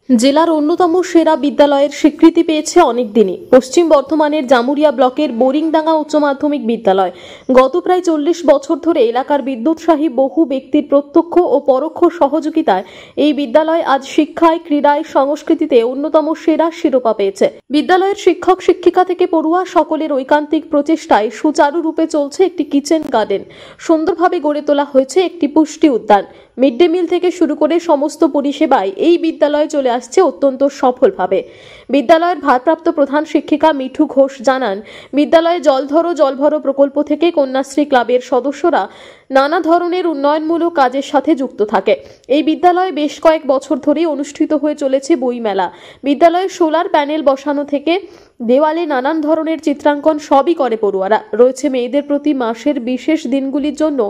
জেলার অন্যতম সেরা বিদ্যালয়ের স্বীকৃতি পেয়েছে অনেক দিনই পশ্চিম বর্ধমানের জামুরিয়া ব্লকের বোরিংডাঙ্গা উচ্চ মাধ্যমিক বিদ্যালয়। গত প্রায় 40 বছর ধরে এলাকার বিদ্যুৎসাহী বহু ব্যক্তির প্রত্যক্ষ ও পরোক্ষ সহযোগিতায় এই বিদ্যালয় আজ শিক্ষায়, ক্রীড়ায়, সংস্কৃতিতে অন্যতম সেরা শিরোপা পেয়েছে। বিদ্যালয়ের শিক্ষক শিক্ষিকা থেকে পড়ুয়া সকলের ঐকান্তিক প্রচেষ্টায় সুচারুরূপে চলছে একটি কিচেন গার্ডেন। সুন্দরভাবে গড়ে তোলা হয়েছে একটি পুষ্টি উদ্যান। মিড ডে মিল থেকে শুরু করে সমস্ত পরিষেবায় এই বিদ্যালয়ে চলে আসছে অত্যন্ত সফলভাবে। বিদ্যালয়ের ভারপ্রাপ্ত প্রধান শিক্ষিকা মিঠু ঘোষ জানান, বিদ্যালয়ে জল ভরো প্রকল্প থেকে কন্যাশ্রী ক্লাবের সদস্যরা নানা ধরনের উন্নয়নমূলক কাজের সাথে যুক্ত থাকে। এই বিদ্যালয়ে বেশ কয়েক বছর ধরেই অনুষ্ঠিত হয়ে চলেছে বইমেলা। বিদ্যালয়ে সোলার প্যানেল বসানো থেকে দেওয়ালে নানান ধরনের চিত্রাঙ্কন সবই করে পড়ুয়ারা। রয়েছে মেয়েদের প্রতি মাসের বিশেষ দিনগুলির জন্য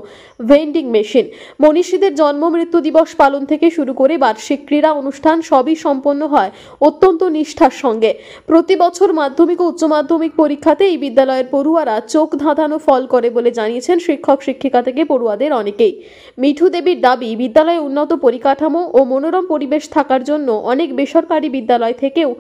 ভেন্ডিং মেশিন। মনীষীদের জন্ম মৃত্যু দিবস পালন থেকে শুরু করে বার্ষিক ক্রীড়া অনুষ্ঠান সবই সম্পন্ন হয় অত্যন্ত নিষ্ঠার সঙ্গে। প্রতি বছর মাধ্যমিক ও উচ্চ মাধ্যমিক পরীক্ষাতে এই বিদ্যালয়ের পড়ুয়ারা চোখ ধাঁধানো ফল করে বলে জানিয়েছেন শিক্ষক শিক্ষিকা থেকে পড়ুয়াদের অনেকেই। মিঠু দেবীর দাবি, বিদ্যালয়ে উন্নত পরিকাঠামো ও মনোরম পরিবেশ থাকার জন্য অনেক বেসরকারি বিদ্যালয় থেকেও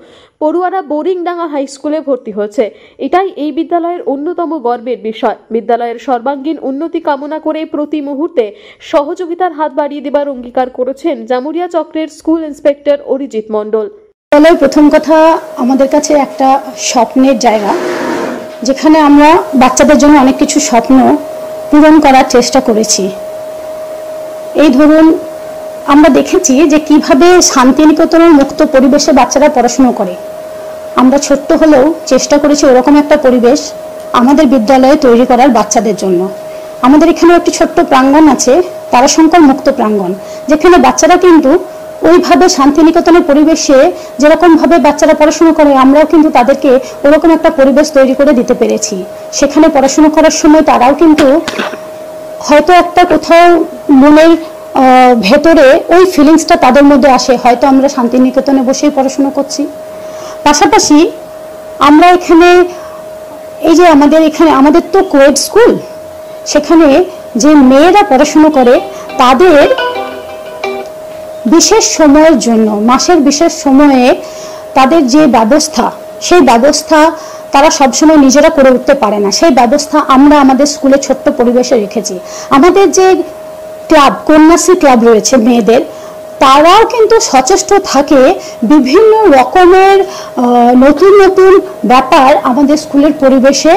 পড়ুয়ারা বোরিংডাঙ্গা হাই স্কুলে ভর্তি হয়েছে। এটাই এই বিদ্যালয়ের অন্যতম গর্বের বিষয়। বিদ্যালয়ের সর্বাঙ্গীন উন্নতি কামনা করে প্রতি মুহূর্তে সহযোগিতার হাত বাড়িয়ে দেবার অঙ্গীকার করেছেন জামুরিয়া চক্রের স্কুল ইন্সপেক্টর অরিজিৎ মণ্ডল। বিদ্যালয় প্রথম কথা আমাদের কাছে একটা স্বপ্নের জায়গা, যেখানে আমরা বাচ্চাদের জন্য অনেক কিছু স্বপ্ন পূরণ করার চেষ্টা করেছি। এই ধরুন, আমরা দেখেছি যে কিভাবে শান্তিনিকেতনের মুক্ত পরিবেশে বাচ্চারা পড়াশুনো করে। আমরা ছোট্ট হলেও চেষ্টা করেছি ওরকম একটা পরিবেশ আমাদের বিদ্যালয়ে তৈরি করার বাচ্চাদের জন্য। আমাদের এখানে একটি ছোট্ট প্রাঙ্গণ আছে, তারাশঙ্কর মুক্ত প্রাঙ্গণ, যেখানে বাচ্চারা কিন্তু ওইভাবে শান্তিনিকেতনের পরিবেশে যেরকমভাবে বাচ্চারা পড়াশুনো করে, আমরাও কিন্তু তাদেরকে ওরকম একটা পরিবেশ তৈরি করে দিতে পেরেছি। সেখানে পড়াশুনো করার সময় তারাও কিন্তু হয়তো একটা কোথাও মনের ভেতরে ওই ফিলিংসটা তাদের মধ্যে আসে, হয়তো আমরা শান্তিনিকেতনে বসেই পড়াশুনো করছি। পাশাপাশি আমরা এখানে এই যে আমাদের তো কোয়েড স্কুল, সেখানে যে মেয়েরা পড়াশুনো করে তাদের বিশেষ সময়ের জন্য, মাসের বিশেষ সময়ে তাদের যে ব্যবস্থা, সেই ব্যবস্থা তারা সবসময় নিজেরা করে উঠতে পারে না। সেই ব্যবস্থা আমরা আমাদের স্কুলে ছোট্ট পরিবেশে রেখেছি। আমাদের যে ক্লাব, কন্যাশ্রী ক্লাব রয়েছে মেয়েদের, তারাও কিন্তু সচেষ্ট থাকে বিভিন্ন রকমের নতুন নতুন ব্যাপার আমাদের স্কুলের পরিবেশে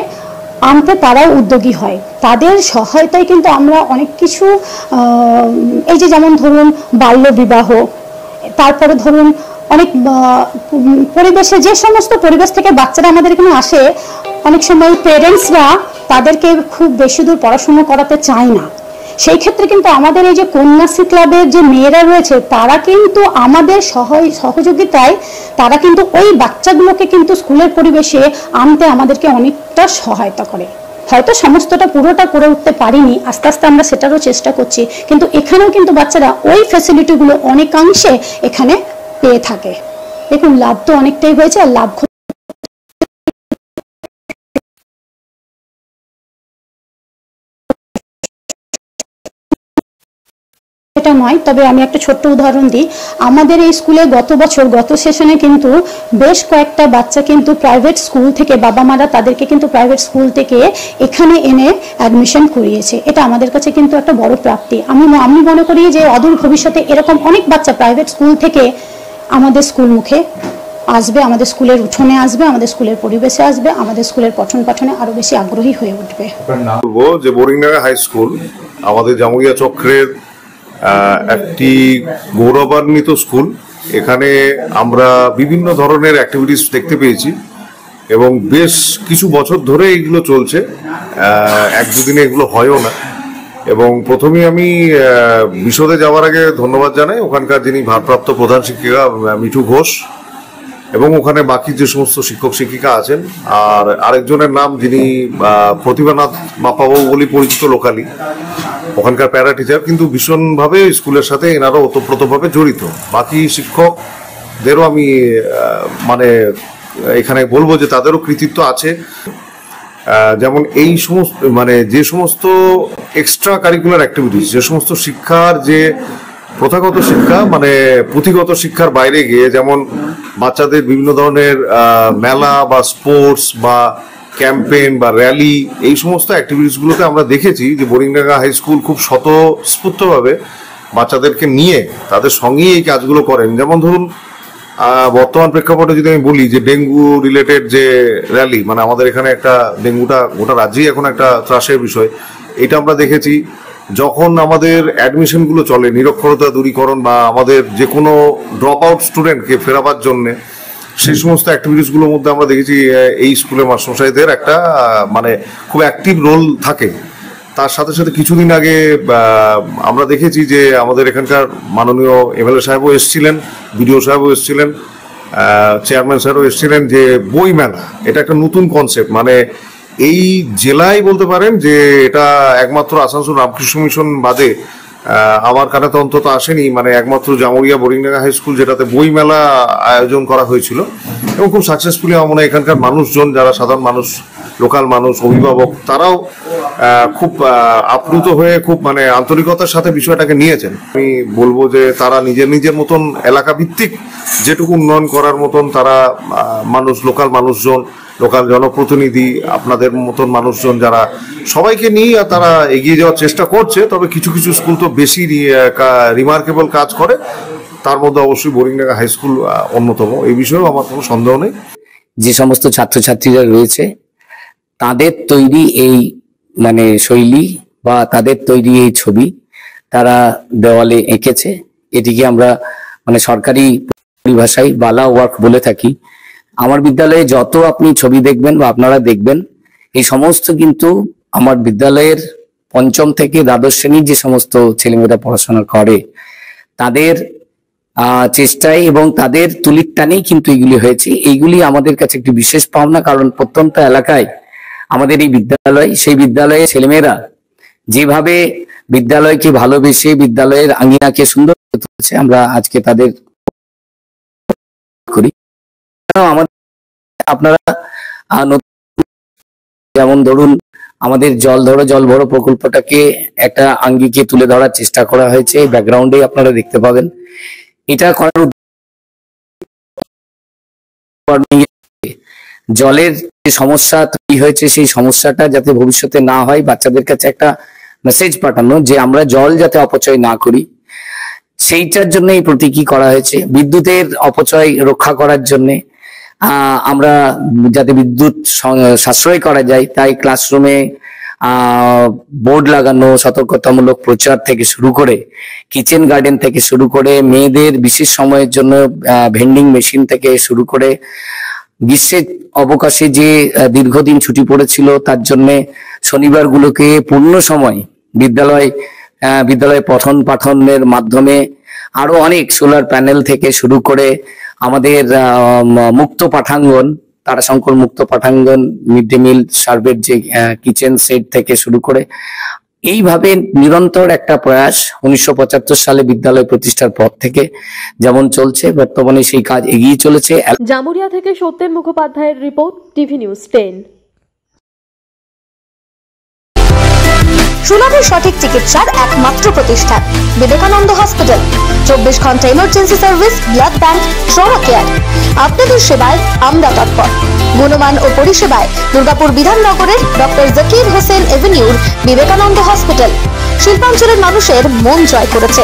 আনতে তারাও উদ্যোগী হয়। তাদের সহায়তায় কিন্তু আমরা অনেক কিছু, এই যে যেমন ধরুন বাল্য বিবাহ, তারপরে ধরুন অনেক পরিবেশে যে সমস্ত পরিবেশ থেকে বাচ্চারা আমাদের এখানে আসে, অনেক সময় পেরেন্টসরা তাদেরকে খুব বেশি দূর পড়াশোনা করাতে চায় না। সেই ক্ষেত্রে কিন্তু আমাদের এই যে কন্যাশ্রী ক্লাবের যে মেয়েরা রয়েছে, তারা কিন্তু আমাদের সহযোগিতায় তারা কিন্তু ওই বাচ্চাগুলোকে কিন্তু স্কুলের পরিবেশে আনতে আমাদেরকে অনেকটা সহায়তা করে। হয়তো সমস্তটা পুরোটা করে উঠতে পারিনি, আস্তে আস্তে আমরা সেটারও চেষ্টা করছি, কিন্তু এখানেও কিন্তু বাচ্চারা ওই ফ্যাসিলিটিগুলো অনেকাংশে এখানে পেয়ে থাকে। দেখুন, লাভ তো অনেকটাই হয়েছে, আর লাভ এটা নয়। তবে আমি একটা ছোট্ট উদাহরণ দিই। আমাদের এই স্কুলে গত সেশনে কিন্তু বেশ কয়েকটা বাচ্চা কিন্তু প্রাইভেট স্কুল থেকে, বাবা মারা তাদেরকে কিন্তু প্রাইভেট স্কুল থেকে এখানে এনে অ্যাডমিশন করিয়েছে। এটা আমাদের কাছে কিন্তু একটা বড় প্রাপ্তি। আমি মনে করি যে অদূর ভবিষ্যতে এরকম অনেক বাচ্চা প্রাইভেট স্কুল থেকে আমাদের স্কুল মুখে আসবে, আমাদের স্কুলের উঠোনে আসবে, আমাদের স্কুলের পরিবেশে আসবে, আমাদের স্কুলের পঠন পাঠনে আরো বেশি আগ্রহী হয়ে উঠবে। যে বোরিংডাঙ্গা হাই স্কুল আমাদের জামুরিয়া চক্রের একটি গৌরবান্বিত স্কুল। এখানে আমরা বিভিন্ন ধরনের অ্যাক্টিভিটিস দেখতে পেয়েছি এবং বেশ কিছু বছর ধরে এগুলো চলছে, এক দুদিনে এগুলো হয়ও না। এবং প্রথমেই আমি বিশদে যাওয়ার আগে ধন্যবাদ জানাই ওখানকার যিনি ভারপ্রাপ্ত প্রধান শিক্ষিকা মিঠু ঘোষ, এবং ওখানে বাকি যে সমস্ত শিক্ষক শিক্ষিকা আছেন, আর আরেকজনের নাম যিনি প্রতিভানাথ মাপাবাবু বলে পরিচিত লোকালি, ওখানকার প্যারা টিচার, কিন্তু ভীষণভাবে স্কুলের সাথে এনারা ওতপ্রোতভাবে জড়িত। বাকি শিক্ষকদেরও আমি এখানে বলবো যে তাদেরও কৃতিত্ব আছে। যেমন এই সমস্ত যে সমস্ত এক্সট্রা কারিকুলার অ্যাক্টিভিটিস, যে সমস্ত শিক্ষার যে প্রথাগত শিক্ষা মানে পুঁথিগত শিক্ষার বাইরে গিয়ে, যেমন বাচ্চাদের বিভিন্ন ধরনের মেলা বা স্পোর্টস বা ক্যাম্পেইন বা র্যালি, এই সমস্ত অ্যাক্টিভিটিসগুলোতে আমরা দেখেছি যে বোরিংডাঙ্গা হাই স্কুল খুব স্বতঃস্ফূর্তভাবে বাচ্চাদেরকে নিয়ে তাদের সঙ্গেই এই কাজগুলো করেন। যেমন ধরুন বর্তমান প্রেক্ষাপটে যদি আমি বলি যে ডেঙ্গু রিলেটেড যে র্যালি, মানে আমাদের এখানে একটা ডেঙ্গুটা গোটা রাজ্যেই এখন একটা ত্রাসের বিষয়, এটা আমরা দেখেছি। যখন আমাদের অ্যাডমিশনগুলো চলে, নিরক্ষরতা দূরীকরণ বা আমাদের যে কোনো ড্রপ আউট স্টুডেন্টকে ফেরাবার জন্যে, সেই সমস্ত অ্যাক্টিভিটিসগুলোর মধ্যে আমরা দেখেছি এই স্কুলের মাস্টারমশাইদের একটা মানে খুব অ্যাক্টিভ রোল থাকে। তার সাথে সাথে কিছুদিন আগে আমরা দেখেছি যে আমাদের এখানকার মাননীয় এমএলএ সাহেবও এসেছিলেন, বিডিও সাহেবও এসেছিলেন, চেয়ারম্যান স্যারও এসেছিলেন, যে বই মেলা এটা একটা নতুন কনসেপ্ট, মানে এই জেলায় বলতে পারেন যে এটা একমাত্র আসানসোল রামকৃষ্ণ মিশন বাদে আমার কানে তো অন্তত আসেনি, মানে একমাত্র জামুরিয়া বোরিংডাঙ্গা হাই স্কুল যেটাতে বই মেলা আয়োজন করা হয়েছিল এবং খুব সাকসেসফুলি আমার মনে হয় এখানকার মানুষজন, যারা সাধারণ মানুষ, লোকাল মানুষ, অভিভাবক, তারাও খুব আপ্লুত হয়ে খুব মানে আন্তরিকতার সাথে বিষয়টাকে নিয়েছেন। আমি বলবো যে তারা নিজের মতন এলাকা ভিত্তিক যেটুকু উন্নয়ন করার মতন তারা মানুষ, লোকাল মানুষজন, লোকাল জনপ্রতিনিধি, আপনাদের মতন মানুষজন, যারা সবাইকে নিয়ে তারা এগিয়ে যাওয়ার চেষ্টা করছে। তবে কিছু কিছু স্কুল তো বেশি রিমার্কেবল কাজ করে, তার মধ্যে অবশ্যই বোরিংডাঙ্গা হাই স্কুল অন্যতম। এই বিষয়েও আমার কোনো সন্দেহ নেই। যে সমস্ত ছাত্রছাত্রীরা রয়েছে তাদের তৈরি এই মানে শৈলী বা তাদের তৈরি এই ছবি তারা দেওয়ালে এঁকেছে, এটিকে আমরা মানে সরকারি পরিভাষায় বালা ওয়ার্ক বলে থাকি। আমার বিদ্যালয়ে যত আপনি ছবি দেখবেন বা আপনারা দেখবেন, এই সমস্ত কিন্তু আমার বিদ্যালয়ের পঞ্চম থেকে দ্বাদশ শ্রেণীর যে সমস্ত ছেলেমেয়েরা পড়াশোনা করে তাদের চেষ্টায় এবং তাদের তুলির টানেই কিন্তু এগুলি হয়েছে। এইগুলি আমাদের কাছে একটি বিশেষ পাওনা, কারণ প্রত্যন্ত এলাকায় আমাদের এই বিদ্যালয়, সেই বিদ্যালয়ে ছেলেমেয়েরা যেভাবে বিদ্যালয়কে ভালোবেসে বিদ্যালয়ের আঙ্গিনাকে সুন্দর করে তুলেছে, আমরা আজকে তাদের করি। আমাদের আপনারা যেমন ধরুন আমাদের জল ভরো প্রকল্পটাকে একটা আঙ্গিকে তুলে ধরার চেষ্টা করা হয়েছে, ব্যাকগ্রাউন্ডে আপনারা দেখতে পাবেন। এটা করার জলের যে সমস্যা তৈরি হয়েছে, সেই সমস্যাটা যাতে ভবিষ্যতে না হয়, বাচ্চাদের কাছে একটা মেসেজ পাঠানো যে আমরা জল যাতে অপচয় না করি, সেইটার জন্য এই প্রতীকী করা হয়েছে। বিদ্যুতের অপচয় রক্ষা করার জন্য আমরা যাতে বিদ্যুৎ সাশ্রয় করা যায়, তাই ক্লাসরুমে বোর্ড লাগানো, সতর্কতামূলক প্রচার থেকে শুরু করে কিচেন গার্ডেন থেকে শুরু করে মেয়েদের বিশেষ সময়ের জন্য ভেন্ডিং মেশিন থেকে শুরু করে গ্রীষ্মের অবকাশে যে দীর্ঘদিন ছুটি পড়েছিল তার জন্য শনিবারগুলোকে পূর্ণ সময় বিদ্যালয়ে পঠন পাঠনের মাধ্যমে আরো অনেক সোলার প্যানেল থেকে শুরু করে আমাদের মুক্ত পাঠাঙ্গন, তারাশঙ্কর মুক্ত পাঠাঙ্গন, মিড ডে মিল সার্ভের যে কিচেন সেট থেকে শুরু করে এইভাবে নিরন্তর একটা প্রয়াস 1975 সালে বিদ্যালয় প্রতিষ্ঠার পর থেকে যেমন চলছে, বর্তমানে সেই কাজ এগিয়ে চলেছে। জামুরিয়া থেকে সত্যেন মুখোপাধ্যায়ের রিপোর্ট, টিভি নিউজ 10। সুলভের সঠিক চিকিৎসার একমাত্র প্রতিষ্ঠান বিবেকানন্দ হসপিটাল। 24 ঘন্টা emergency service, blood bank, trauma care. আপনাদের সেবায় আমরা তৎপর। গুণমান ও পরিষেবায় দুর্গাপুর বিধাননগরের ডক্টর জাকির হোসেন এভিনিউর বিবেকানন্দ হসপিটাল শিল্পাঞ্চলের মানুষের মন জয় করেছে।